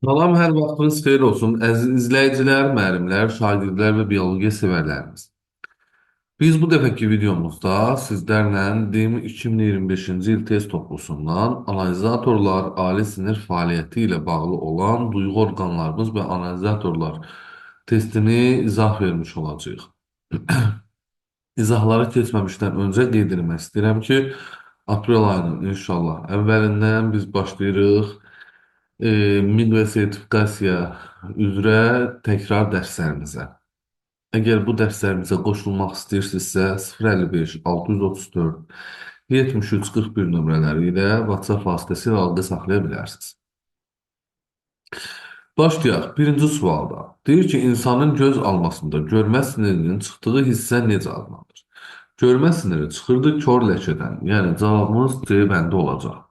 Salam, hər vaxtınız xeyir olsun. Əziz izləyicilər, müəllimlər, şagirdlər və biologiya sevərlərimiz. Biz bu dəfəki videomuzda sizlərlə DİM 2025-ci il test toplusundan analizatorlar ali sinir fəaliyyəti ilə bağlı olan duyğu orqanlarımız və analizatorlar testini izah vermiş olacağıq. İzahları keçməmişdən öncə qeyd etmək istəyirəm ki, aprel ayının inşallah əvvəlindən biz başlayırıq miqra sertifikasiya üzrə təkrar dərslərimizə. Əgər bu dərslərimizə qoşulmaq istəyirsinizsə 055 634 7341 nömrələri ilə WhatsApp vasitəsilə əlaqə saxlaya bilərsiniz. Başlayaq. Birinci sualda. Deyir ki, insanın göz almasında görmə sinirinin çıxdığı hissə necə adlanır? Görmə siniri çıxırdı kör ləkədən. Yəni cavabımız C bəndə olacaq.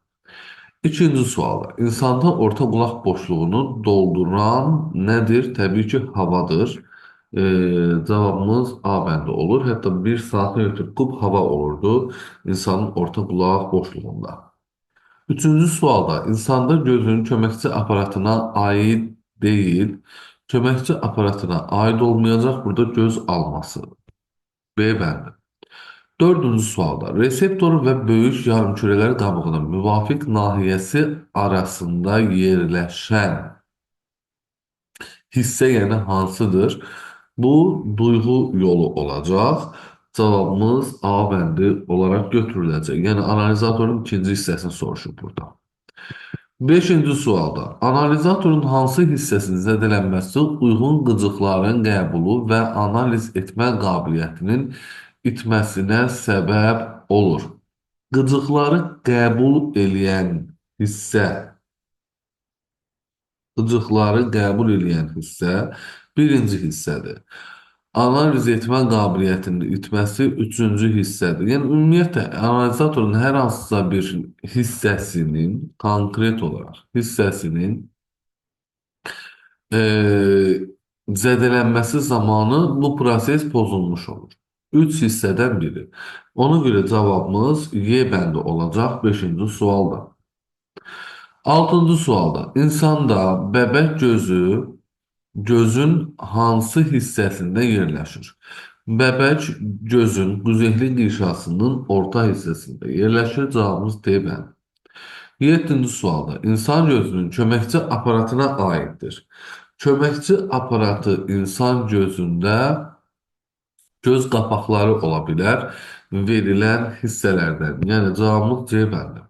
İkinci sualda. İnsanda orta qulaq boşluğunu dolduran nədir? Təbii ki, havadır. Cavabımız A bəndə olur. Hətta bir saatə ötürü kub hava olurdu insanın orta qulaq boşluğunda. Üçüncü sualda insanda gözün köməkçi aparatına aid deyil, köməkçi aparatına aid olmayacaq burada göz alması. B bəndi. Dördüncü sualda reseptor və böyük yarımkürələr qabığının müvafiq nahiyəsi arasında yerləşən hissə yəni hansıdır? Bu duyğu yolu olacaq. Cavabımız A bəndi olaraq götürüləcək. Yəni analizatorun ikinci hissəsini soruşur burada. Beşinci sualda analizatorun hansı hissəsinin zədələnməsi uyğun qıcıqların qəbulu və analiz etmə qabiliyyətinin itməsinə səbəb olur? Qıcıqları qəbul eləyən hissə, qıcıqları qəbul eləyən hissə birinci hissədir. Analiz etmə qabiliyyətinin itməsi üçüncü hissədir. Yəni, ümumiyyətlə, analizatorun hər hansısa bir hissəsinin, konkret olaraq hissəsinin zədələnməsi zamanı bu proses pozulmuş olur. Üç hissədən biri. Ona görə cavabımız Y bəndi olacaq 5-ci sualda. 6-cı sualda insanda bəbək gözün hansı hissəsində yerləşir? Bəbək gözün quzeyli qişasının orta hissəsində yerləşir. Cavabımız D bəndi. 7-ci sualda insan gözünün köməkçi aparatına aiddir. Köməkçi aparatı insan gözündə göz qapaqları ola bilər verilən hissələrdən. Yəni cavabımız C bəndi.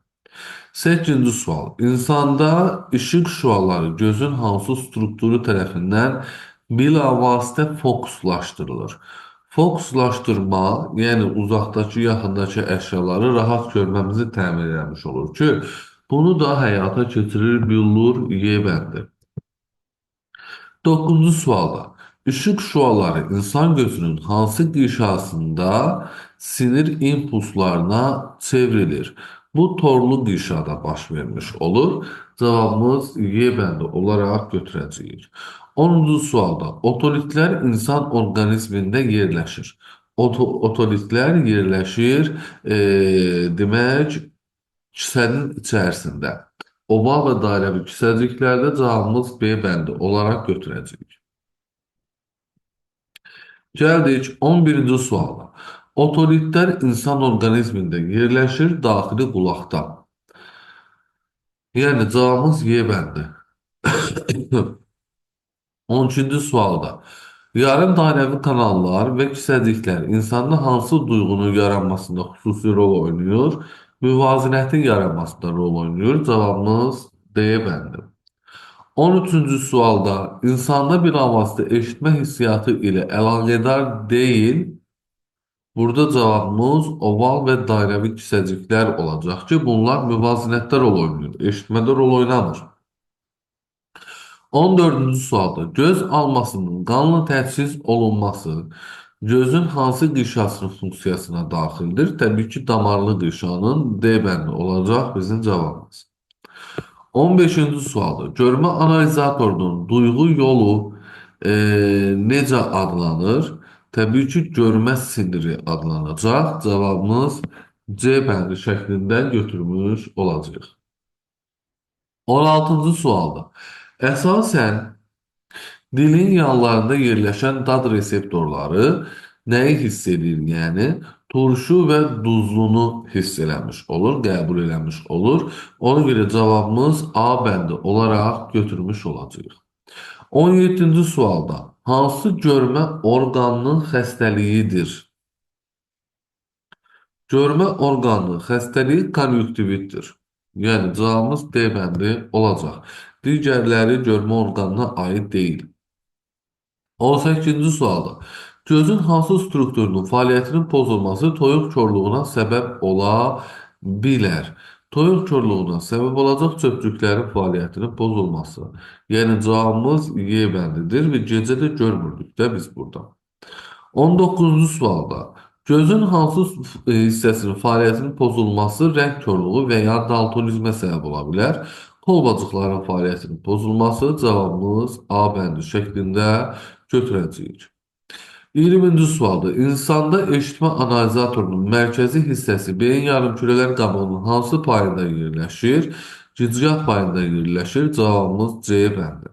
8-ci sual. İnsanda işıq şüaları gözün hansı strukturu tərəfindən bilavasitə fokuslaşdırılır? Fokuslaşdırma, yəni uzaqdakı, yaxındakı əşyaları rahat görməmizi təmin etmiş olur ki, bunu da həyata keçirir billur Y bəndi. 9-cu sualda. İşıq şüaları insan gözünün hansı qişasında sinir impulslarına çevrilir? Bu torlu qişada baş vermiş olur. Cavabımız Y bəndi olaraq götürəcəyik. 10-cu sualda. Otolitlər insan orqanizmində yerləşir. Otolitlər yerləşir, demək, kisənin içərisində. Oval və dairəvi kisəciklərdə cavabımız B bəndi olaraq götürəcəyik. Gəldik 11-ci suala. Otolitlər insan orqanizmində yerləşir daxili qulaqda. Yəni cavabımız Y bəndi. 13-cü sualda. Yarım dairəvi kanallar və kisəciklər insanda hansı duyğunun yaranmasında xüsusi rol oynayır? Müvazinətin yaranmasında rol oynayır. Cavabımız D bəndi. 13-cü sualda insanda bilavasitə eşitmə hissiyatı ilə əlaqədar deyil. Burada cavabımız oval və dairəvi kisəciklər olacaq ki, bunlar müvazinətdə rol oynayır, eşitmədə rol oynamır. 14-cü sualda göz almasının qanla təchiz olunması gözün hansı qişasının funksiyasına daxildir? Təbii ki, damarlı qişanın D bəndi olacaq bizim cavabımız. 15-ci sualda görmə analizatorunun duyğu yolu necə adlanır? Təbii ki, görmə siniri adlanacaq. Cavabımız C bəndi şəklində götürmüş olacaq. 16-cı sualda Əsasən dilin yanlarında yerləşən dad reseptorları nəyi hiss edir? Yəni turşu və duzlunu hiss eləmiş olur, qəbul eləmiş olur. Ona görə cavabımız A bəndi olaraq götürmüş olacağıq. 17-ci sualda hansı görmə orqanının xəstəliyidir? Görmə orqanının xəstəliyi konjunktivitdir. Yəni cavabımız D bəndi olacaq. Digərləri görmə orqanına aid deyil. 18-ci sualda gözün hansı strukturunun fəaliyyətinin pozulması toyuq korluğuna səbəb ola bilər? Toyuq korluğuna səbəb olacaq çöpcüklərin fəaliyyətinin pozulması. Yəni cavabımız Y bəndidir və gecə də görmürdük də biz burada. 19-cu sualda gözün hansı hissəsinin fəaliyyətinin pozulması rəng korluğu və ya daltonizmə səbəb ola bilər? Kolbacıqların fəaliyyətinin pozulması cavabımız A bəndi şəklində götürəcəyik. 20-ci sualda insanda eşitmə analizatorunun mərkəzi hissəsi beyin yarımkürələr qabığının hansı payında yerləşir? Gicgah payında yerləşir. Cavabımız C bəndi.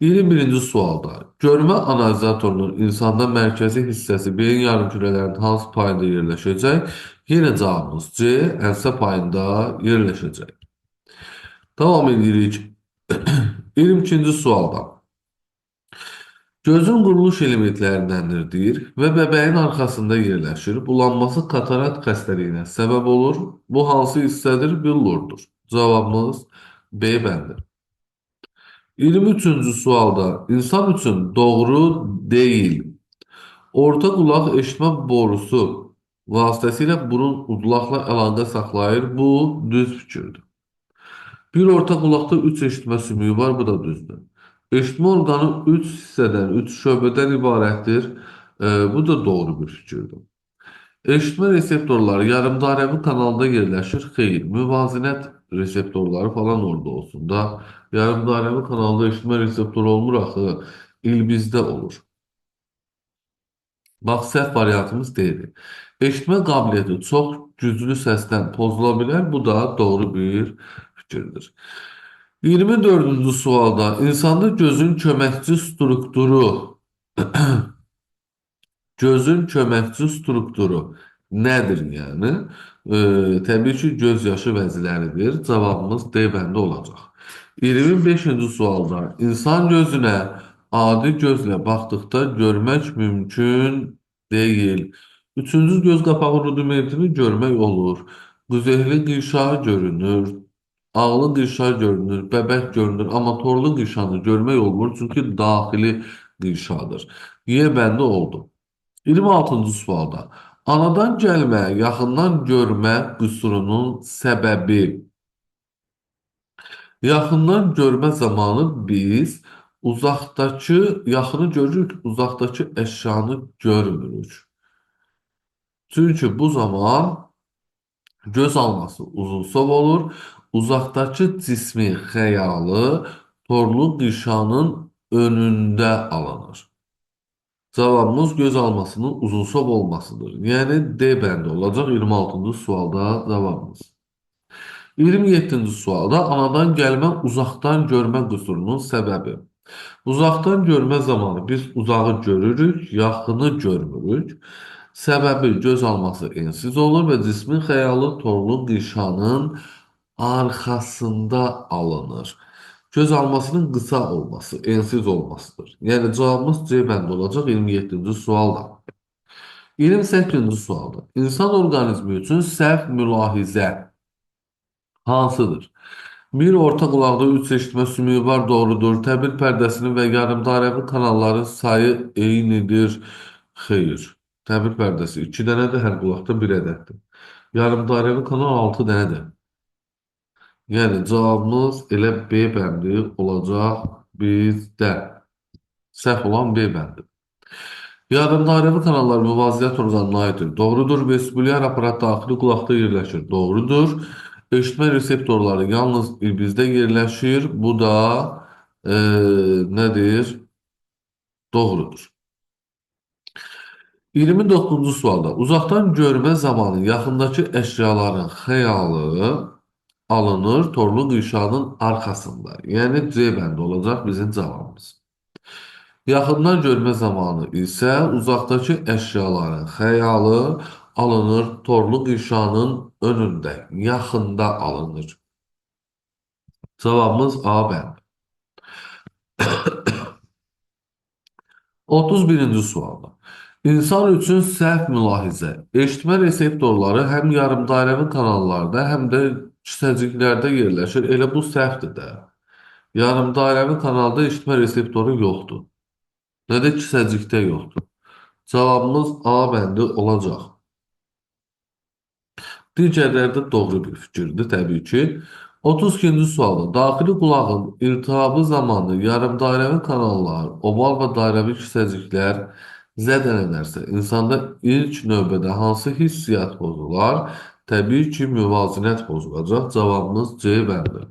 21-ci sualda görmə analizatorunun insanda mərkəzi hissəsi beyin yarımkürələrinin hansı payında yerləşəcək? Yenə cavabımız C, ənsə payında yerləşəcək. Davam edirik. 22-ci sualda gözün quruluş elementlərindəndir və bəbəyin arxasında yerləşir. Bulanması katarakt xəstəliyinə səbəb olur. Bu hansı hissədir? Billurdur. Cavabımız B bəndi. 23-cü sualda insan üçün doğru deyil. Orta qulaq eşitmə borusu vasitəsilə burun udulaqla əlaqə saxlayır. Bu düz fikirdir. Bir orta qulaqda 3 eşitmə sümüyü var, bu da düzdür. Eşitmə orqanı 3 hissədən, 3 şöbədən ibarətdir. Bu da doğru bir fikirdir. Eşitmə reseptorları yarımdairəvi kanalda yerləşir. Xeyr, müvazinət reseptorları falan orada olsun da. Yarımdairəvi kanalda eşitmə reseptoru olmur axı. İlbizdə olur. Bax, səhv variantımız deyil. Eşitmə qabiliyyəti çox güclü səsdən pozula bilər. Bu da doğru bir fikirdir. 24-cü sualda insanda gözün köməkçi strukturu gözün köməkçi strukturu nədir yəni? Təbii ki, göz yaşı vəziləridir. Cavabımız D bəndə olacaq. 25-ci sualda insan gözünə adi gözlə baxdıqda görmək mümkün deyil. Üçüncü göz qapağı rudimentini görmək olur. Quzeyli qırşağı görünür. Ağlı qırşağı görünür, bəbək görünür, amma torlu qırşanı görmək olmur, çünki daxili qırşadır. Y bəndə oldu. 26-cı sualda anadan gəlmə, yaxından görmə qüsurunun səbəbi. Yaxından görmə zamanı biz uzaqdakı, yaxını görürük, uzaqdakı əşyanı görmürük. Çünki bu zaman göz alması uzunsov olur, uzaqdakı cismi xəyalı torlu qırşanın önündə alınır. Cavabımız göz almasının uzunsov olmasıdır. Yəni D bəndi olacaq 26-cı sualda cavabımız. 27-ci sualda anadan gəlmə uzaqdan görmə qüsurunun səbəbi. Uzaqdan görmə zamanı biz uzağı görürük, yaxını görmürük. Səbəbi göz alması ensiz olur və cismin xəyalı torlu qırşanın arxasında alınır. Göz almasının qısa olması, ensiz olmasıdır. Yəni cavabımız C bəndi olacaq 27-ci sualda. 28-ci sualda insan orqanizmi üçün səhv mülahizə hansıdır? Bir orta qulaqda 3 eşitmə sümüyü var, doğrudur. Təbil pərdəsinin və yarımdairəvi kanalların sayı eynidir. Xeyr. Təbil pərdəsi 2 dənədir, hər qulaqda 1 ədəddir. Yarımdairəvi kanal 6 dənədir. Yəni cavabımız elə B bəndi olacaq bizdə. Səhv olan B bəndi. Yarımdairəvi kanallar müvazinət orqanına aiddir. Doğrudur. Vestibulyar aparat daxili qulaqda yerləşir. Doğrudur. Eşitmə reseptorları yalnız bizdə yerləşir. Bu da nədir? Doğrudur. 29-cu sualda uzaqdan görmə zamanı yaxındakı əşyaların xəyalı alınır torlu qışanın arxasında. Yəni C bəndi olacaq bizim cavabımız. Yaxından görmə zamanı isə uzaqdakı əşyaların xəyalı alınır torlu qışanın önündə, yaxında alınır. Cavabımız A bəndi. 31-ci sualda. İnsan üçün səhv mülahizə, eşitmə reseptorları həm yarımdairəvi kanallarda, həm də kisəciklərdə yerləşir. Elə bu səhvdir də. Yarımdairəvi kanalda eşitmə reseptoru yoxdur. Nə də kisəcikdə yoxdur. Cavabımız A bəndi olacaq. Digərləri də doğru bir fikirdir təbii ki. 32-ci sualda daxili qulağın iltihabı zamanı yarımdairəvi kanallar, oval və dairəvi hissəciklər zədələnərsə, insanda ilk növbədə hansı hissiyat pozular? Təbii ki, müvazinət pozulacaq. Cavabımız C bəndi.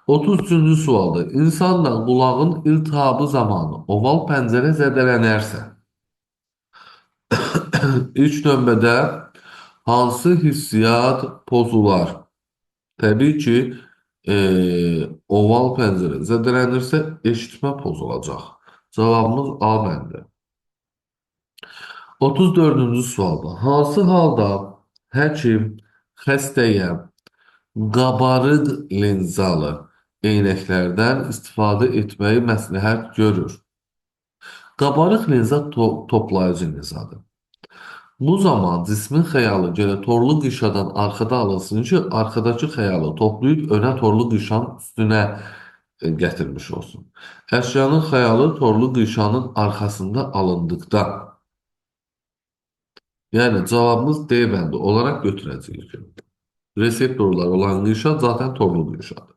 33-cü sualda insanda qulağın iltihabı zamanı oval pəncərə zədələnərsə, ilk növbədə hansı hissiyat pozular? Təbii ki, oval pəncərə zədələnirsə eşitmə pozulacaq. Cavabımız A bəndi. 34-cü sualda hansı halda həkim xəstəyə qabarıq linzalı eynəklərdən istifadə etməyi məsləhət görür? Qabarıq linza toplayıcı linzadır. Bu zaman cismin xəyalı gərək torlu qışadan arxada alınsın ki, arxadakı xəyalı toplayıb önə torlu qışanın üstünə gətirmiş olsun. Əşyanın xəyalı torlu qışanın arxasında alındıqda, yəni cavabımız D bəndi olaraq götürəcəyik. Reseptorlar olan qışa zaten torlu qışadır.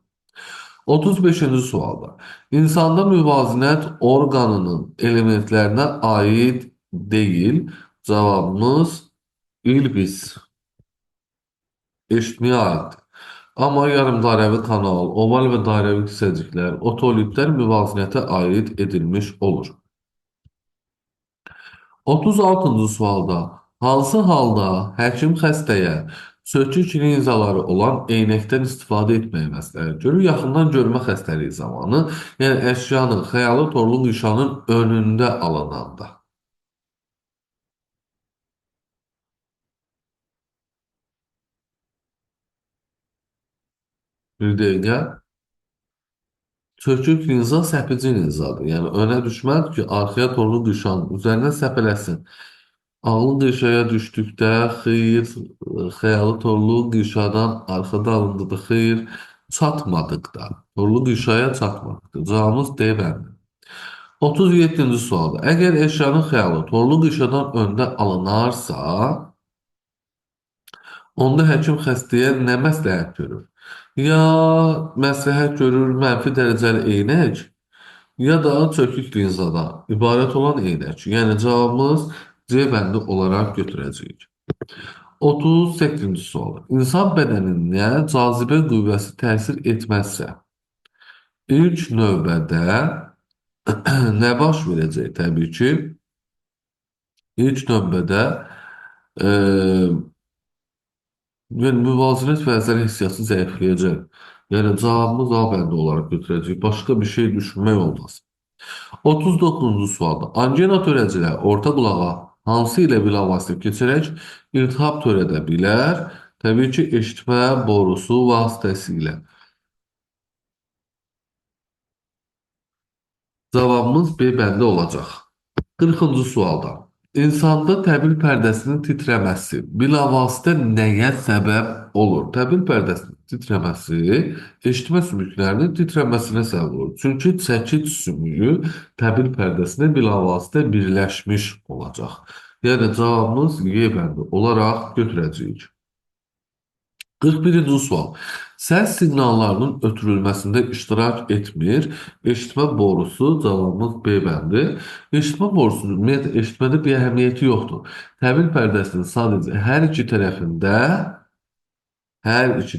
35-ci sualda insanda müvazinət orqanının elementlərinə aid deyil. Cavabımız İlbis. Eşitməyə aiddir. Amma yarımdairəvi kanal, oval və dairəvi hissəciklər, otolitlər müvazinətə aid edilmiş olur. 36-cı sualda hansı halda həkim xəstəyə sökük linzaları olan eynəkdən istifadə etməyi məsləhət görür? Yaxından görmə xəstəliyi zamanı, yəni əşyanın xəyalı torlu qışanın önündə alınanda. Bir dəqiqə. Sökük linza səpici linzadır. Yəni önə düşməlidir ki, arxaya torlu düşən üzərinə səpələsin. Ağlı qışaya düşdükdə xeyr, xəyalı torlu qışadan arxada alındıqda xeyr, çatmadıqda. Torlu qışaya çatmadıqda. Cavabımız D bəndi. 37-ci sualda. Əgər əşyanın xəyalı torlu qışadan öndə alınarsa, onda həkim xəstəyə nə məsləhət görür? Ya məsləhət görür mənfi dərəcəli eynək, ya da çökük linzadan ibarət olan eynək. Yəni cavabımız C bəndi olaraq götürəcəyik. 38-ci sual. İnsan bədəninə cazibə qüvvəsi təsir etməzsə, ilk növbədə nə baş verəcək? Təbii ki, ilk növbədə yəni müvazinət vəzləri hissiyatı zəifləyəcək. Yəni cavabımız A bəndi olaraq götürəcək. Başqa bir şey düşünmək olmaz. 39-cu sualda angina törədicilər orta qulağa hansı ilə bilavasitə keçərək iltihab törədə bilər? Təbii ki, eşitmə borusu vasitəsilə. Cavabımız B bəndi olacaq. 40-cı sualda insanda təbil pərdəsinin titrəməsi bilavasitə nəyə səbəb olur? Təbil pərdəsinin titrəməsi eşitmə sümüklərinin titrəməsinə səbəb olur. Çünki çəkic sümüyü təbil pərdəsinə bilavasitə birləşmiş olacaq. Yəni cavabımız Y bəndi olaraq götürəcəyik. 41-ci sual. Səs siqnallarının ötürülməsində iştirak etmir. Eşitmə borusu cavabımız B bəndi. Eşitmə borusunun ümumiyyətlə eşitmədə bir əhəmiyyəti yoxdur. Təbil pərdəsinin sadəcə hər iki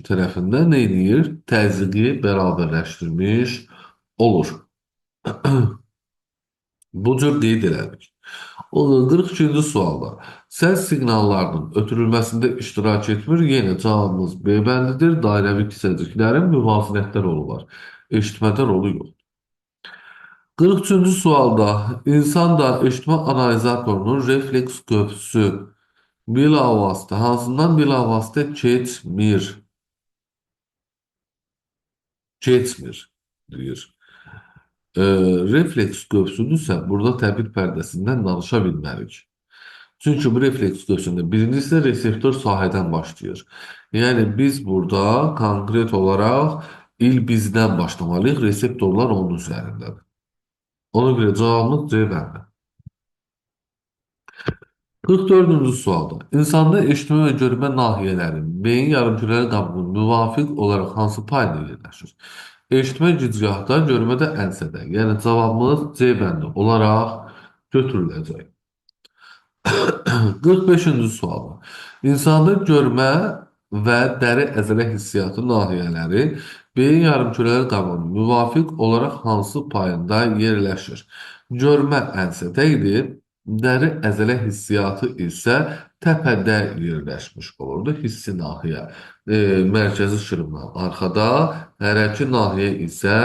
tərəfində nə edir? Təzyiqi bərabərləşdirmiş olur. Bu cür qeyd elədik. 42-ci sualda Səs siqnallarının ötürülməsində iştirak etmir. Yenə cavabımız B bəndidir. Dairəvi kisəciklərin müvazinətdə rolu var. Eşitmədə rolu yox. 43-cü sualda insanda eşitmə analizatorunun refleks qövsü bilavasitə hansından bilavasitə keçmir? Keçmir deyir. Refleks qövsünüsə burada təbil pərdəsindən danışa bilmərik. Çünki bu refleks qövsündə birincisi reseptor sahədən başlayır. Yəni biz burada konkret olaraq bizdən başlamalıyıq. Reseptorlar onun üzərindədir. Ona görə cavabımız C bəndə. 44-cü sualda insanda eşitmə və görmə nahiyələri beyin yarımkürəli qabığının müvafiq olaraq hansı payda yerləşir? Eşitmə gicgahda, görmə də ənsədə. Yəni cavabımız C bəndi olaraq götürüləcək. 45-ci sual. İnsanda görmə və dəri əzələ hissiyatı nahiyələri beyin yarımkürəli qabığının müvafiq olaraq hansı payında yerləşir? Görmə ənsədə idi, dəri əzələ hissiyatı isə təpədə yerləşmiş olurdu. Hissi nahiyə mərkəzi şırımdan arxada, hərəki nahiyə isə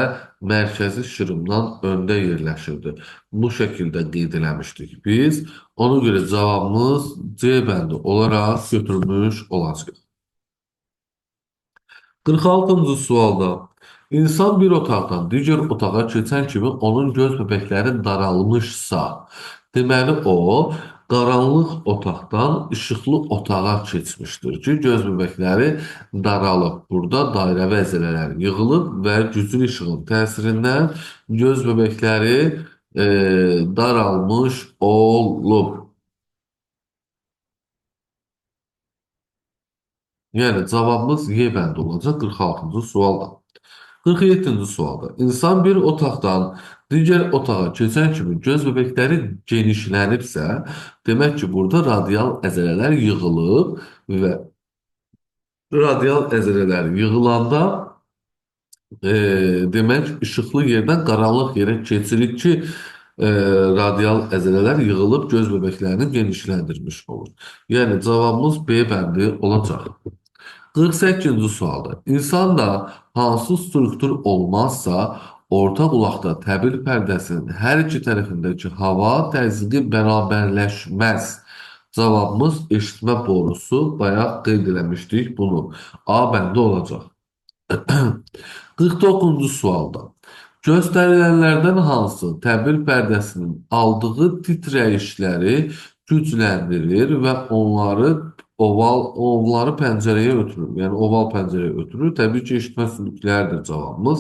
mərkəzi şırımdan öndə yerləşirdi. Bu şəkildə qeyd eləmişdik biz. Ona görə cavabımız C bəndi olaraq götürülmüş olacaq. 46-cı sualda insan bir otaqdan digər otağa keçən kimi onun göz bəbəkləri daralmışsa, deməli o qaranlıq otaqdan işıqlı otağa keçmişdir ki, göz bəbəkləri daralıb. Burada dairəvi əzələlər yığılıb və güclü işığın təsirindən göz bəbəkləri daralmış olub. Yəni cavabımız Y bəndi olacaq 46-cı sualda. 47-ci sualda insan bir otaqdan digər otağa keçən kimi göz bəbəkləri genişlənibsə, demək ki, burada radial əzələlər yığılıb və radial əzələlər yığılanda demək işıqlı yerdən qaranlıq yerə keçirik ki, radial əzələlər yığılıb göz bəbəklərini genişləndirmiş olur. Yəni cavabımız B bəndi olacaq. 48-ci sualda insanda hansı struktur olmazsa orta qulaqda təbil pərdəsinin hər iki tərəfindəki hava təzyiqi bərabərləşməz. Cavabımız eşitmə borusu. Bayaq qeyd eləmişdik bunu. A bəndə olacaq. 49-cu sualda göstərilənlərdən hansı təbil pərdəsinin aldığı titrəyişləri gücləndirir və onları pəncərəyə ötürür. Yəni oval pəncərəyə ötürür. Təbii ki, eşitmə sümükləridir cavabımız.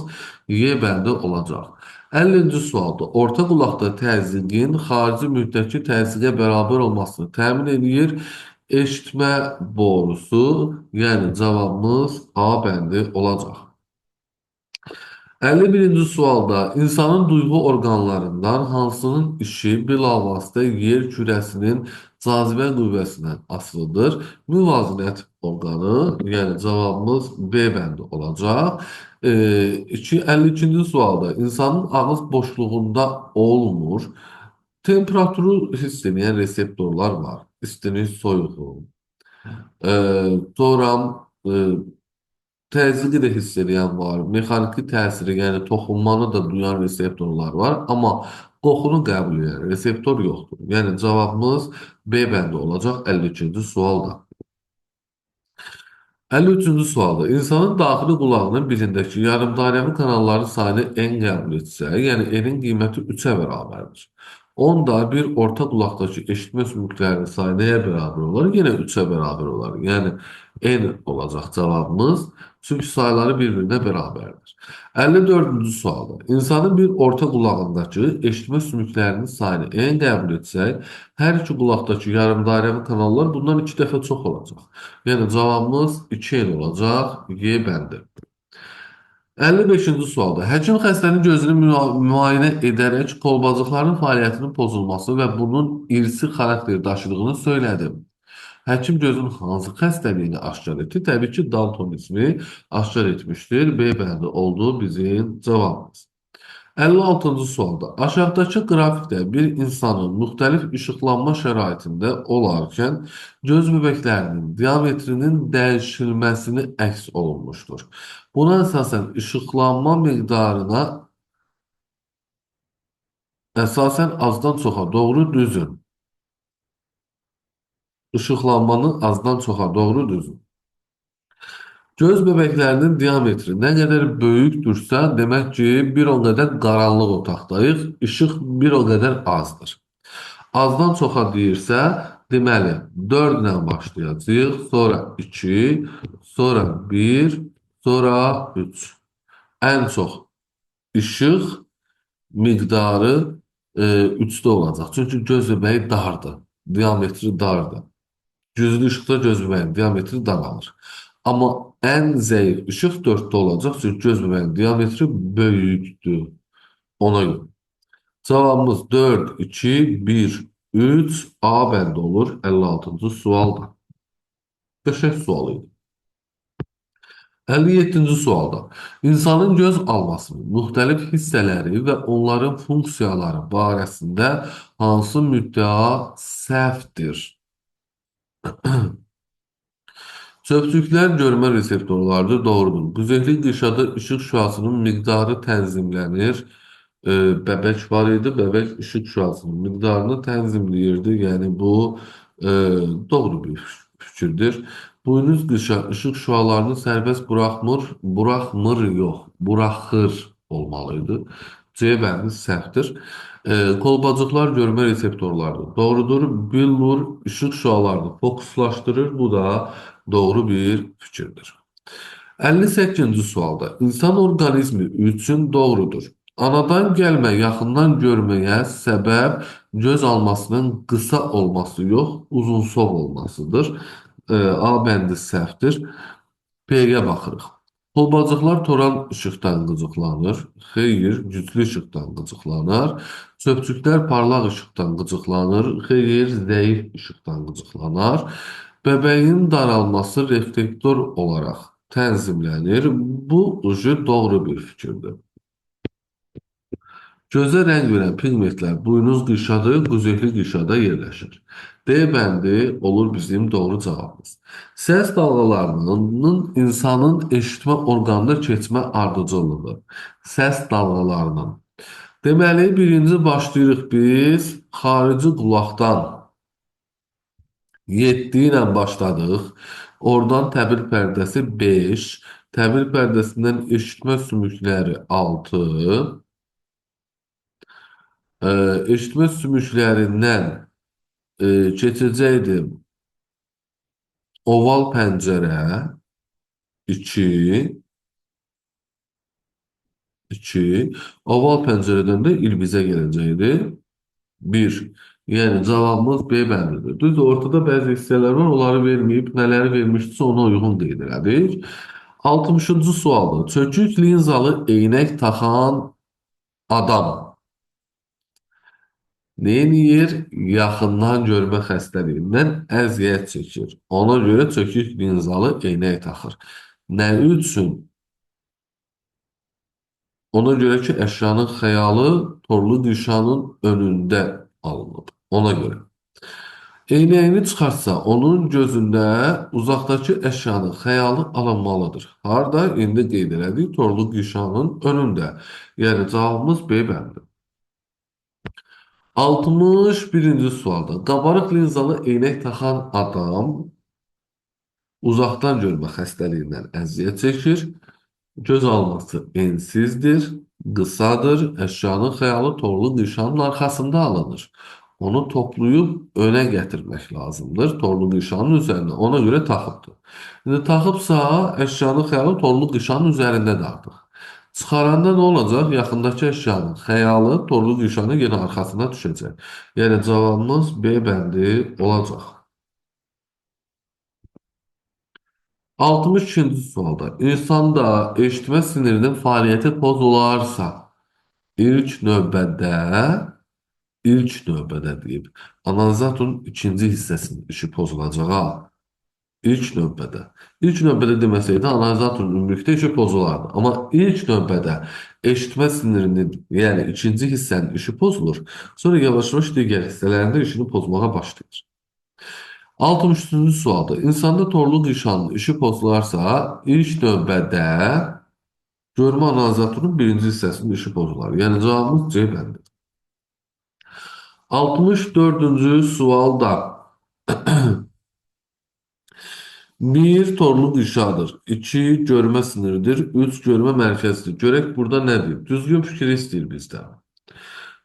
Y bəndə olacaq. 50-ci sualda orta qulaqda təzyiqin xarici mühitdəki təzyiqə bərabər olmasını təmin edir. Eşitmə borusu, yəni cavabımız A bəndi olacaq. 51-ci sualda insanın duyğu orqanlarından hansının işi bilavasitə yer kürəsinin cazibə qüvvəsindən asılıdır? Müvazinət orqanı, yəni cavabımız B bəndi olacaq. 52-ci sualda insanın ağız boşluğunda olmur. Temperaturu hiss edən reseptorlar var. İstilik, soyuğu. Sonra təzyiqi də hiss edən var. Mexaniki təsiri, yəni toxunmanı da duyan reseptorlar var. Amma qoxunu qəbul edən reseptor yoxdur. Yəni cavabımız B bəndi olacaq 52-ci sualda. 53-cü sualda insanın daxili qulağının birindəki yarımdairəvi kanalların sayını n qəbul etsək, yəni n-in qiyməti 3-ə bərabərdir. Onda bir orta qulaqdakı eşitmə sümüklərinin sayı nəyə bərabər olar? Yenə 3-ə bərabər olar. Yəni n olacaq cavabımız. Çünki sayıları bir-birinə bərabərdir. 54-cü sualda insanın bir orta qulağındakı eşitmə sümüklərinin sayını n qəbul etsək, hər iki qulaqdakı yarımdairəvi kanallar bundan 2 dəfə çox olacaq. Yəni cavabımız 2n olacaq. Y bəndi. 55-ci sualda həkim xəstənin gözünü müayinə edərək kolbacıqların fəaliyyətinin pozulması və bunun irsi xarakter daşıdığını söylədi. Həkim gözün hansı xəstəliyini aşkar etdi? Təbii ki, daltonizmi aşkar etmişdir. B bəndi oldu bizim cavabımız. 56-cı sualda aşağıdakı qrafikdə bir insanın müxtəlif işıqlanma şəraitində olarkən göz bəbəklərinin diametrinin dəyişilməsini əks olunmuşdur. Buna əsasən işıqlanma miqdarına əsasən azdan çoxa doğru düzün. İşıqlanmanı azdan çoxa doğru düzün. Göz bəbəklərinin diametri nə qədər böyükdürsə, demək ki, bir o qədər qaranlıq otaqdayıq, işıq bir o qədər azdır. Azdan çoxa deyirsə, deməli 4 ilə başlayacağıq, sonra 2, sonra 1, sonra 3. Ən çox işıq miqdarı 3-də olacaq. Çünki göz bəbəyi dardır, diametri dardır. Güclü işıqda göz bəbəyinin diametri daralır. Amma ən zəif işıq 4-də olacaq, çünki göz bəbəyinin diametri böyükdür. Ona görə. Cavabımız 4, 2, 1, 3 A bəndi olur 56-cı sualda. Qəşəng sual idi. 57-ci sualda insanın göz almasının müxtəlif hissələri və onların funksiyaları barəsində hansı müddəa səhvdir? Çöpçüklər görmə reseptorlarıdır, doğrudur. Qüzehli qışada işıq şüasının miqdarı tənzimlənir. Bəbək var idi, bəbək işıq şüasının miqdarını tənzimləyirdi. Yəni bu e, doğru bir fikirdir. Buynuz qışa işıq şüalarını sərbəst buraxmır yox, buraxır olmalıydı. C bəndi səhvdir. Kolbacıqlar görmə reseptorlarıdır. Doğrudur. Billur işıq şüalarını fokuslaşdırır. Bu da doğru bir fikirdir. 58-ci sualda insan orqanizmi üçün doğrudur. Anadan gəlmə, yaxından görməyə səbəb göz almasının qısa olması yox, uzunsov olmasıdır. A bəndi səhvdir. P-yə baxırıq. Pulbacıqlar toran işıqdan qıcıqlanır. Xeyr, güclü işıqdan qıcıqlanır. Çöpçüklər parlaq işıqdan qıcıqlanır. Xeyr, zəif işıqdan qıcıqlanır. Bəbəyin daralması reflektor olaraq tənzimlənir. Bu ucu doğru bir fikirdir. Gözə rəng verən pigmentlər buynuz qışadı, quzeyli qışada yerləşir. D bəndi olur bizim doğru cavabımız. Səs dalğalarının insanın eşitmə orqanına keçmə ardıcıllığı. Səs dalğalarının. Deməli, birinci başlayırıq biz xarici qulaqdan 7 ilə başladıq. Oradan təbil pərdəsi 5, təbil pərdəsindən eşitmə sümükləri 6, eşitmə sümüklərindən keçəcəkdim oval pəncərə 2, 2, oval pəncərədən də ilbizə gələcəkdi 1. Yəni cavabımız B bəndidir. Düz ortada bəzi hissələr var, onları verməyib, nələri vermişdirsə ona uyğun qeyd elədik. 60-cı sualda çökük linzalı eynək taxan adam neyniyir? Yaxından görmə xəstəliyindən əziyyət çəkir. Ona görə çökük linzalı eynək taxır. Nə üçün? Ona görə ki, əşyanın xəyalı torlu nişanın önündə alınıb. Ona görə. Eynəyini çıxartsa, onun gözündə uzaqdakı əşyanın xəyalı alınmalıdır. Harada? İndi qeyd elədik, torlu nişanın önündə. Yəni, cavabımız B bəndi. 61-ci sualda qabarıq linzalı eynək taxan adam uzaqdan görmə xəstəliyindən əziyyət çəkir. Göz alması ensizdir, qısadır, əşyanın xəyalı torlu nişanın arxasında alınır. Onu toplayıb önə gətirmək lazımdır. Torlu nişanın üzərində. Ona görə taxıbdır. İndi taxıbsa, əşyanın xəyalı torlu nişanın üzərindədir artıq. Çıxaranda nə olacaq? Yaxındakı əşyanın xəyalı torlu nişanı yenə arxasına düşəcək. Yəni cavabımız B bəndi olacaq. 62-ci sualda insanda eşitmə sinirinin fəaliyyəti pozularsa ilk növbədə deyib analizatorun ikinci hissəsinin işi pozulacaq. İlk növbədə. İlk növbədə deməsəydi analizatorun ümumilikdə işi pozulardı. Amma ilk növbədə eşitmə sinirinin, yəni ikinci hissənin işi pozulur. Sonra yavaş-yavaş digər hissələrində işini pozmağa başlayır. 63-cü sualda. İnsanda torluq işanın işi pozularsa, ilk növbədə görmə analizatorun birinci hissəsinin işi pozular. Yəni cavabımız C bəndir. 64-cü sualda. Bir torluq işadır. 2 görmə siniridir. 3 görmə mərkəzidir. Görək burada nədir? Düzgün fikir istəyir bizdən.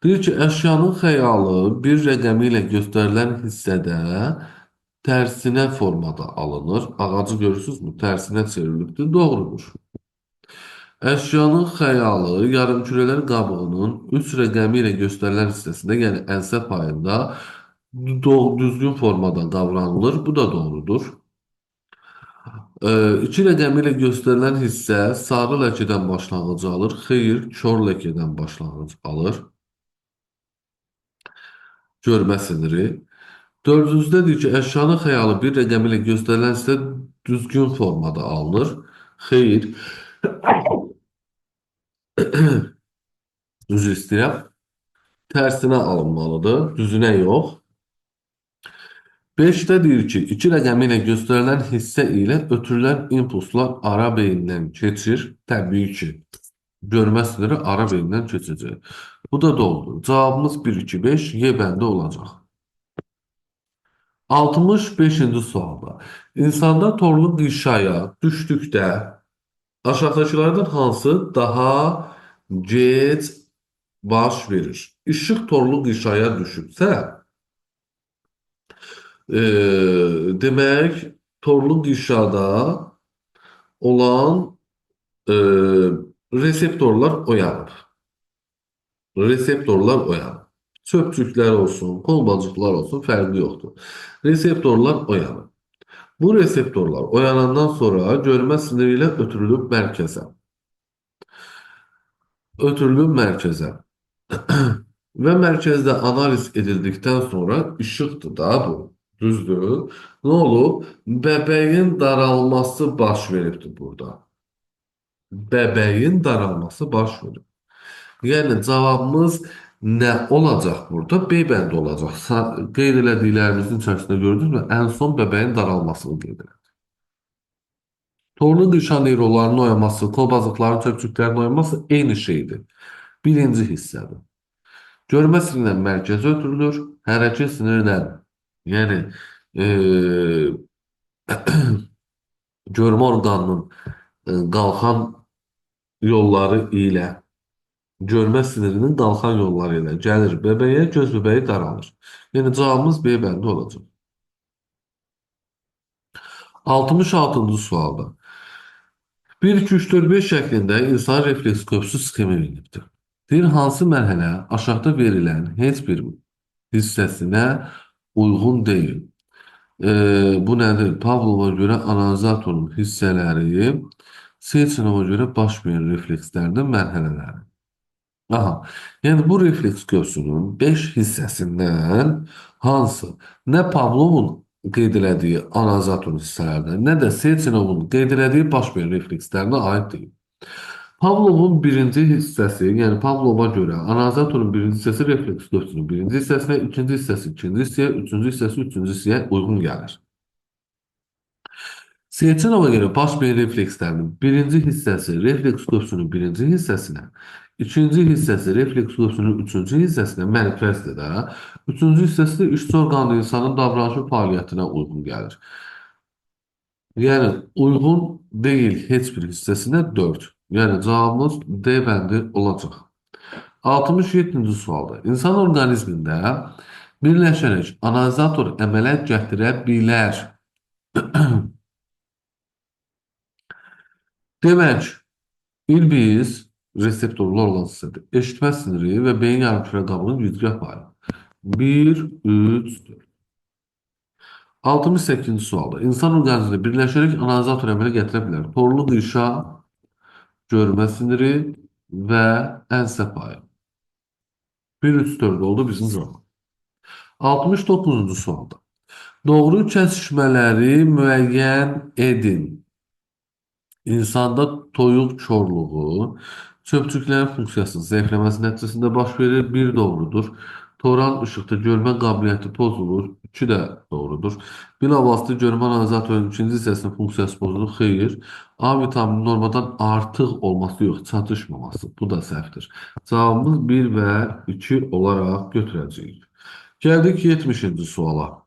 Deyir ki, əşyanın xəyalı bir rəqəmi ilə göstərilən hissədə tərsinə formada alınır. Ağacı görürsünüzmü? Tərsinə çevrilibdir. Doğrudur. Əşyanın xəyalı yarımkürələr qabığının 3 rəqəmi ilə göstərilən hissəsində, yəni ənsə payında düzgün formada qavranılır. Bu da doğrudur. 2 rəqəmi ilə göstərilən hissə sarı ləkədən başlanğıc alır. Xeyr, kör ləkədən başlanğıc alır. Görmə siniri. Dördüncüdədir ki, əşyanın xəyalı bir rəqəmi ilə göstərilən hissə düzgün formada alınır. Xeyr, üzr istəyirəm. Tərsinə alınmalıdır, düzünə yox. 5-də deyir ki, 2 rəqəmi ilə göstərilən hissə ilə ötürülən impulslar ara beyindən keçir. Təbii ki, görmə siniri ara beyindən keçəcək. Bu da doğrudur. Cavabımız 1, 2, 5 Y bəndə olacaq. 65-ci sualda. İnsanda torlu qişaya düşdükdə aşağıdakılardan hansı daha gec baş verir? İşıq torlu qişaya düşübsə, demək, torlu qişada olan e, reseptorlar oyanır. Reseptorlar oyanır. Çöpçüklər olsun, kolbacıqlar olsun, fərqi yoxdur. Reseptorlar oyanır. Bu reseptorlar oyanandan sonra görmə siniri ilə ötürülüb mərkəzə. Ötürülüb mərkəzə. Və mərkəzdə analiz edildikdən sonra işıqdır da bu. Düzdür. Nə olub? Bəbəyin daralması baş veribdir burada. Bəbəyin daralması baş verib. Yəni cavabımız nə olacaq burada? B bəndi olacaq. Qeyd elədiklərimizin içərisində gördünüzmü? Ən son bəbəyin daralmasını qeyd elədik. Torlu qışa neyronlarının oyanması, kol bazıqlarının çöpçüklərinin oyanması eyni şeydir. Birinci hissədir. Görmə sinirindən mərkəzə ötürülür. Hərəkət sinirindən, yəni görmə orqanının qalxan yolları ilə, görmə sinirinin qalxan yolları ilə gəlir bəbəyə, göz bəbəyi daralır. Yəni cavabımız B bəndi olacaq. 66-cı sualda. 1, 2, 3, 4, 5 şəklində insan refleks köprüsü sxemi verilibdir. Deyir, hansı mərhələ aşağıda verilən heç bir hissəsinə uyğun deyil. Bu nədir? Pavlova görə analizatorun hissələri Selçinova görə baş verən reflekslərinin mərhələləri. Aha, yəni bu refleks köprüsünün 5 hissəsindən hansı nə Pavlovun qeyd elədiyi analizatorun hissələrindən, nə də Selçinovun qeyd elədiyi baş verən reflekslərinə aid deyil. Pavlovun birinci hissəsi, yəni Pavlova görə analizatorun birinci hissəsi refleks köprüsünün birinci hissəsinə, ikinci hissəsi ikinci hissəyə, üçüncü hissəsi üçüncü hissəyə uyğun gəlir. Selçinova görə baş verən reflekslərinin birinci hissəsi refleks köprüsünün birinci hissəsinə, ikinci hissəsi refleks köprüsünün üçüncü hissəsinə mərkəzdir də. Üçüncü hissəsi də işçi orqanlı insanın davranışı fəaliyyətinə uyğun gəlir. Yəni, uyğun deyil heç bir hissəsinə 4. Yəni, cavabımız D bəndi olacaq. 67-ci sualda. İnsan orqanizmində birləşərək analizator əmələ gətirə bilər. Demək, biz reseptorlar olan hissədir. Eşitmə siniri və beyin yarımkürə qabının güzgah payı. 1, 3, 4. 68-ci sualda. İnsan orqanizmində birləşərək analizator əmələ gətirə bilər. Torlu qışa, görmə siniri və ənsə payı. 1, 3, 4 oldu bizim cavab. 69-cu sualda. Doğru kəsişmələri müəyyən edin. İnsanda toyuq korluğu, çöpçüklərin funksiyasının zəifləməsi nəticəsində baş verir. Bir doğrudur. Toran ışıqda görmə qabiliyyəti pozulur. İki də doğrudur. Bilavasitə görmə analizatorunun ikinci hissəsinin funksiyası pozulur. Xeyr. A vitamini normadan artıq olması yox, çatışmaması. Bu da səhvdir. Cavabımız 1 və 2 olaraq götürəcəyik. Gəldik 70-ci suala.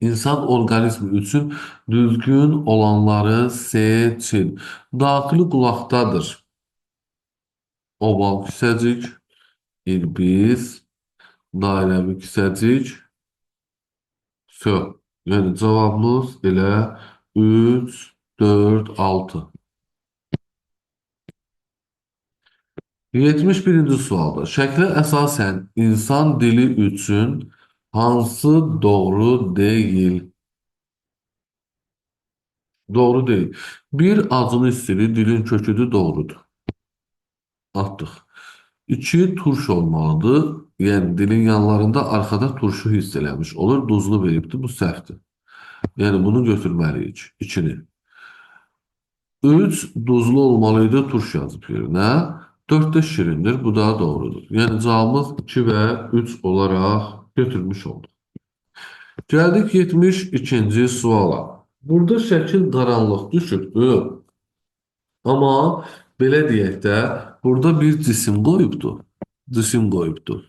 İnsan orqanizmi üçün düzgün olanları seçin. Daxili qulaqdadır. Oval kisəcik, ilbiz, dairəvi kisəcik, sö. Yəni cavabımız elə 3, 4, 6. 71-ci sualda. Şəklə əsasən insan dili üçün hansı doğru deyil? Doğru değil. Bir acılı istiri dilin köküdür doğrudur. Atdıq. İki turş olmalıdır. Yəni dilin yanlarında arxada turşu hiss eləmiş olur. Duzlu veribdir. Bu səhvdir. Yəni bunu götürməliyik. İkini. Üç duzlu olmalıydı. Turş yazıb yerinə. Dörd də şirindir. Bu da doğrudur. Yəni cavabımız 2 və 3 olaraq götürmüş olduq. Gəldik 72-ci suala. Burada şəkil qaranlıq düşübdür. Amma belə deyək də, burada bir cisim qoyubdur. Cisim qoyubdur.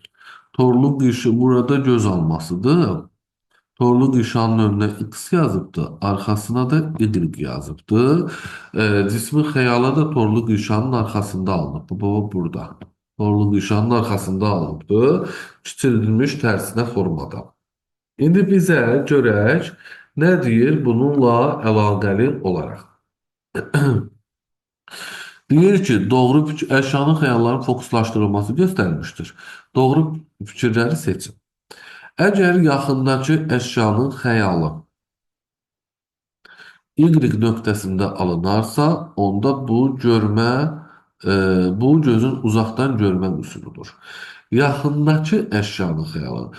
Torlu qışı burada göz almasıdır. Torlu qışanın önünə X yazıbdır. Arkasına da Y yazıbdır. Cismin xəyalı da torlu qışanın arxasında alınıb. Bu burada. Torlu qışanın arxasında alınıbdır. Kiçildilmiş tərsinə formada. İndi bizə görək nə deyir bununla əlaqəli olaraq. Deyir ki, doğru əşyanın xəyalların fokuslaşdırılması göstərilmişdir. Doğru fikirləri seçin. Əgər yaxındakı əşyanın xəyalı Y nöqtəsində alınarsa, onda bu gözün uzaqdan görmə üsuludur. Yaxındakı əşyanın xəyalı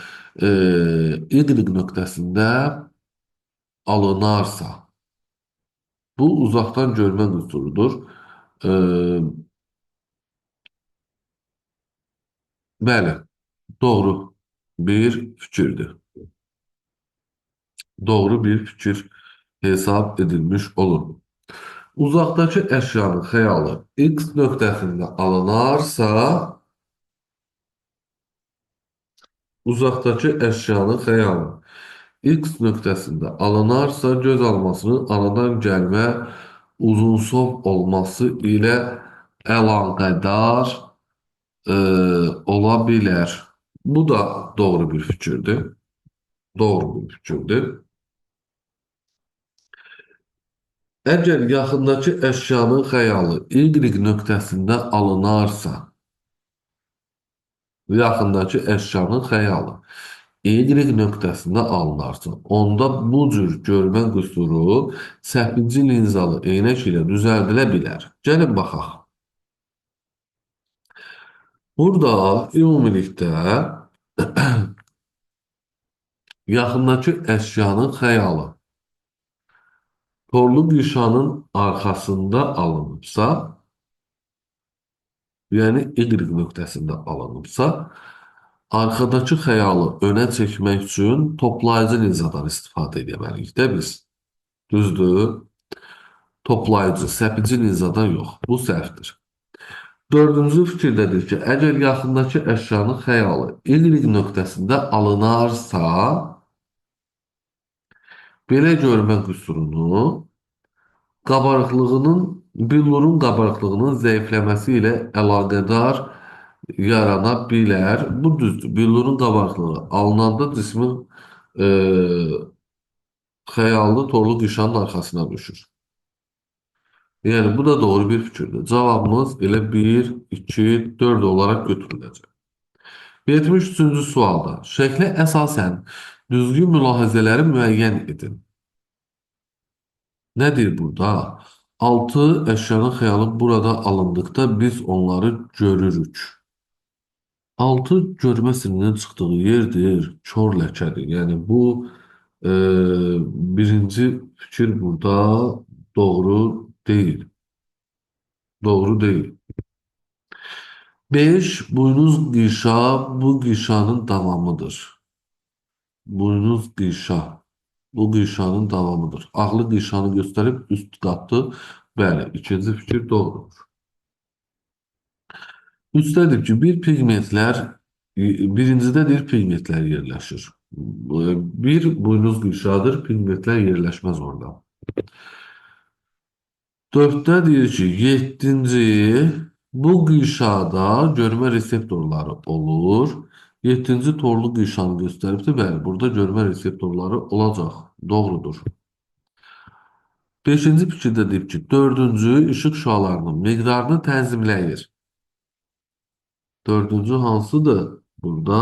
Y nöqtəsində alınarsa, bu uzaqdan görmə üsuludur. Bəli, doğru bir fikirdir. Doğru bir fikir hesab edilmiş olur. Uzaqdakı əşyanın xəyalı X nöqtəsində alınarsa, uzaqdakı əşyanın xəyalı X nöqtəsində alınarsa, göz almasının anadan gəlmə uzunsov olması ilə əlaqədar ola bilər. Bu da doğru bir fikirdir. Doğru bir fikirdir. Əgər yaxındakı əşyanın xəyalı Y nöqtəsində alınarsa, yaxındakı əşyanın xəyalı Y nöqtəsində alınarsa, onda bu cür görmə qüsuru səpinci linzalı eynək ilə düzəldilə bilər. Gəlin baxaq. Burada ümumilikdə yaxındakı əşyanın xəyalı torlu qışanın arxasında alınıbsa, yəni Y nöqtəsində alınıbsa, arxadakı xəyalı önə çəkmək üçün toplayıcı linzadan istifadə edəməliyik də biz. Düzdür? Toplayıcı, səpici linzadan yox. Bu səhvdir. Dördüncü fikirdədir ki, əgər yaxındakı əşyanın xəyalı Y nöqtəsində alınarsa, belə görmə qüsurunu billurun qabarıqlığının zəifləməsi ilə əlaqədar yarana bilər. Bu düzdür. Billurun qabarıqlığı alınanda cismin xəyallı torlu qışanın arxasına düşür. Yəni bu da doğru bir fikirdir. Cavabımız elə 1, 2, 4 olaraq götürüləcək. 73-cü sualda şəklə əsasən düzgün mülahizələri müəyyən edin. Nədir burada? 6 əşyanın xəyalı burada alındıqda biz onları görürük. 6 görmə sinirinin çıxdığı yerdir, kör ləkədir. Yəni bu Birinci fikir burada doğru değil. Doğru değil. 5. Buynuz gişa bu gişanın davamıdır. Buynuz gişa. Bu gişanın davamıdır. Ağlı gişanı gösterip üst katı. Bəli, ikinci fikir doğrudur. Üstədir ki, birincidə deyir pigmentlər yerləşir. Bir buynuz qışadır, pigmentlər yerləşməz orada. Dörddə deyir ki, yeddinci bu qışada görmə reseptorları olur. Yeddinci torlu qışanı göstəribdir. Bəli, burada görmə reseptorları olacaq. Doğrudur. Beşinci fikirdə deyib ki, dördüncü işıq şüalarının miqdarını tənzimləyir. Dördüncü hansıdır? Burada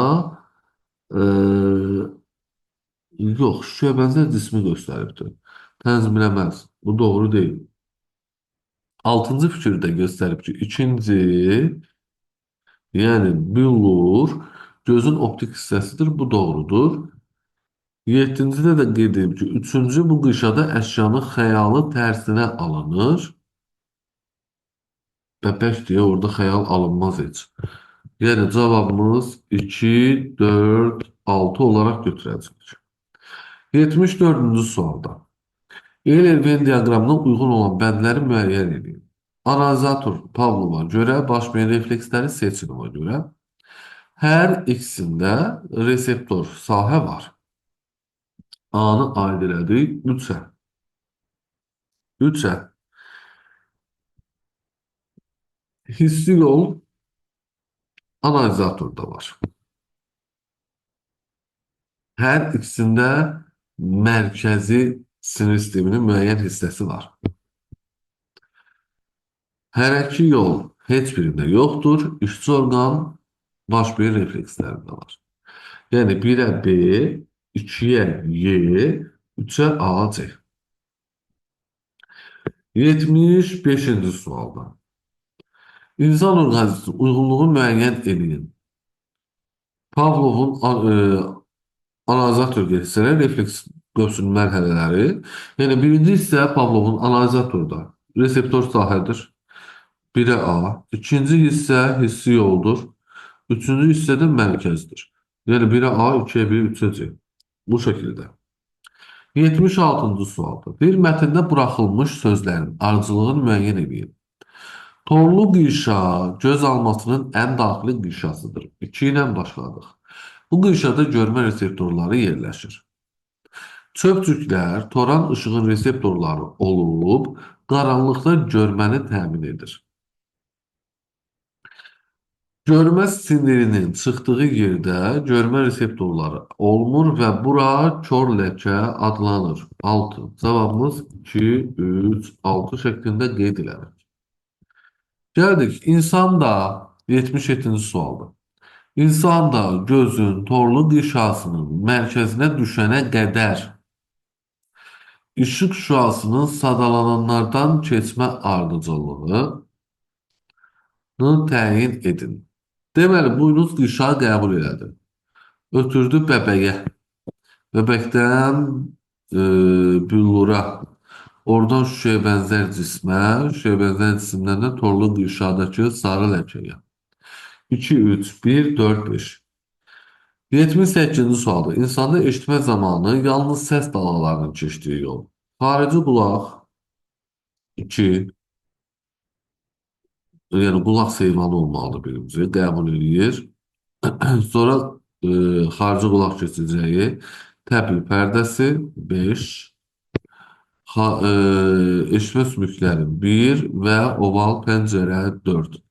yox, şüşəyə bənzər cismi göstəribdir. Tənzimləməz. Bu doğru deyil. Altıncı fikirdə göstərib ki, ikinci, yəni billur gözün optik hissəsidir. Bu doğrudur. Yeddincidə də qeyd edib ki, üçüncü bu qışada əşyanın xəyalı tərsinə alınır. Bəbək deyə orada xəyal alınmaz heç. Yəni cavabımız 2, 4, 6 olaraq götürəcəyik. 74-cü sualda. Euler-Venn diaqramına uyğun olan bəndləri müəyyən edin. Analizator Pavlova görə baş verən refleksləri seçin ona görə. Hər ikisində reseptor sahə var. A-nı aid elədik 3-ə. 3-ə. Hissi yol analizatorda var. Hər ikisində mərkəzi sinir sisteminin müəyyən hissəsi var. Hərəki yol heç birində yoxdur. İşçi orqan baş bir reflekslərində var. Yəni 1-ə B, 2-yə Y, 3-ə A, C. 75-ci sualda. İnsan orqanizminin uyğunluğu müəyyən edin. Pavlovun analizator hissələri refleks qövsünün mərhələləri. Yəni birinci hissə Pavlovun analizatorda reseptor sahədir. 1-ə A. İkinci hissə hissi yoldur. Üçüncü hissə də mərkəzdir. Yəni 1-ə A, 2-yə B, 3-ə C. Bu şəkildə. 76-cı sualda. Bir mətndə buraxılmış sözlərin ardıcıllığını müəyyən edin. Torlu qışa göz almasının ən daxili qışasıdır. 2 ilə başladıq. Bu qışada görmə reseptorları yerləşir. Çöpcüklər toran ışığın reseptorları olub, qaranlıqda görməni təmin edir. Görmə sinirinin çıxdığı yerdə görmə reseptorları olmur və bura kör ləkə adlanır. 6. Cavabımız 2, 3, 6 şəklində qeyd edilir. Gəldik, insan da 77-ci sualda. İnsan da gözün torlu qışasının mərkəzinə düşənə qədər işıq şüasının sadalananlardan keçmə ardıcıllığını təyin edin. Deməli, buynuz qışa qəbul elədi. Ötürdü bəbəyə. Bəbəkdən büllura. Oradan şüşəyə bənzər cismə, şüşəyə bənzər cisimdən də torlu qışadakı sarı ləkəyə. 2, 3, 1, 4, 5. 78-ci sualda. İnsanda eşitmə zamanı yalnız səs dalğalarının keçdiyi yol. Xarici qulaq 2, yəni qulaq seyvanı olmalıdır birinci, qəbul edir. Sonra xarici qulaq keçəcəyi təbil pərdəsi 5, eşitmə sümükləri 1 və oval pəncərə 4.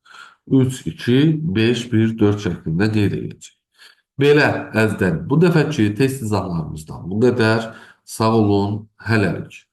3, 2, 5, 1, 4 şəklində qeyd edəcək. Belə, əzdən, bu dəfəki test izahlarımızdan bu qədər. Sağ olun, hələlik.